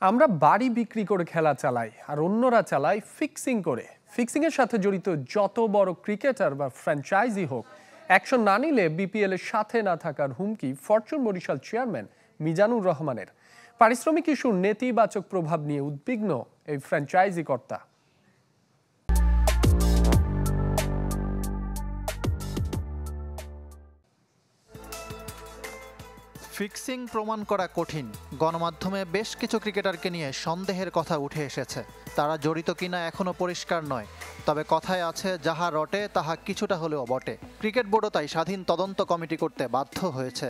আমরা বাড়ি বিক্রি করে খেলা চালাই আর অন্যরা চালায় ফিক্সিং করে। ফিক্সিং এর সাথে জড়িত যত বড় ক্রিকেটার বা ফ্র্যাঞ্চাইজি হোক, অ্যাকশন না নিলে বিপিএল এর সাথে না থাকার হুমকি ফরচুন বরিশাল চেয়ারম্যান মিজানুর রহমানের। পারিশ্রমিক ইস্যুর নেতিবাচক প্রভাব নিয়ে উদ্বিগ্ন এই ফ্র্যাঞ্চাইজি কর্তা। ফিক্সিং প্রমাণ করা কঠিন। গণমাধ্যমে বেশ কিছু ক্রিকেটারকে নিয়ে সন্দেহের কথা উঠে এসেছে। তারা জড়িত কিনা এখনো পরিষ্কার নয়, তবে কথায় আছে যাহা রটে তাহা কিছুটা হলেও বটে। ক্রিকেট বোর্ডও তাই স্বাধীন তদন্ত কমিটি করতে বাধ্য হয়েছে।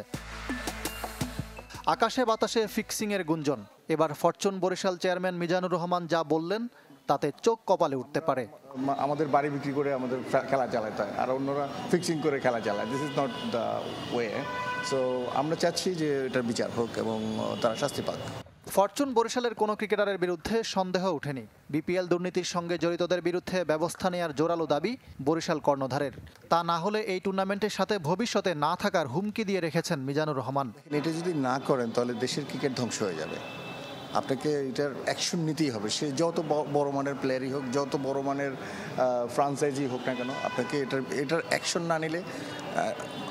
আকাশে বাতাসে ফিক্সিংয়ের গুঞ্জন। এবার ফরচুন বরিশাল চেয়ারম্যান মিজানুর রহমান যা বললেন তাতে চোখ কপালে উঠতে পারে। আমাদের বাড়ি বিক্রি করে আমাদের খেলা চালাতে হয়, আর অন্যরা ফিক্সিং করে খেলা চালায়। This is not the way. So আমরা চাচ্ছি যে এটার বিচার হোক এবং তারা শাস্তি পাক। ফরচুন বরিশালের কোনো ক্রিকেটারের বিরুদ্ধে সন্দেহ ওঠেনি। বিপিএল দুর্নীতির সঙ্গে জড়িতদের বিরুদ্ধে ব্যবস্থা নেওয়ার জোরালো দাবি বরিশাল কর্ণধারের। তা না হলে এই টুর্নামেন্টের সাথে ভবিষ্যতে না থাকার হুমকি দিয়ে রেখেছেন মিজানুর রহমান। এটা যদি না করেন তাহলে দেশের ক্রিকেট ধ্বংস হয়ে যাবে। আপনাকে এটার অ্যাকশন নিতেই হবে। সে যত বড় মানের প্লেয়ারই হোক, যত বড় মানের ফ্রাঞ্চাইজি হোক না কেন, আপনাকে এটার অ্যাকশন না নিলে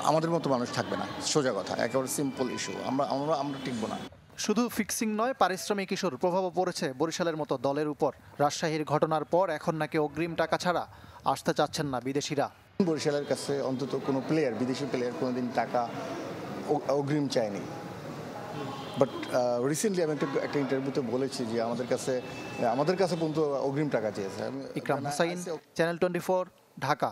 আমাদের মতো মানুষ থাকবে না। সোজা কথা, একেবারে সিম্পল ইস্যু। আমরা টিকবো না। শুধু ফিক্সিং নয়, পারিশ্রমিক ইস্যুর প্রভাবও পড়েছে বরিশালের মতো দলের উপর। রাজশাহীর ঘটনার পর এখন নাকি অগ্রিম টাকা ছাড়া আসতে চাচ্ছেন না বিদেশিরা। বরিশালের কাছে অন্তত কোনো প্লেয়ার, বিদেশি প্লেয়ার কোনোদিন টাকা অগ্রিম চায়নি। বাট রিসেন্টলি আমি একটা ইন্টারভিউতে বলেছি যে আমাদের কাছে পর্যন্ত অগ্রিম টাকা চেয়েছে। ইকরাম হুসাইন, চ্যানেল 24, ঢাকা।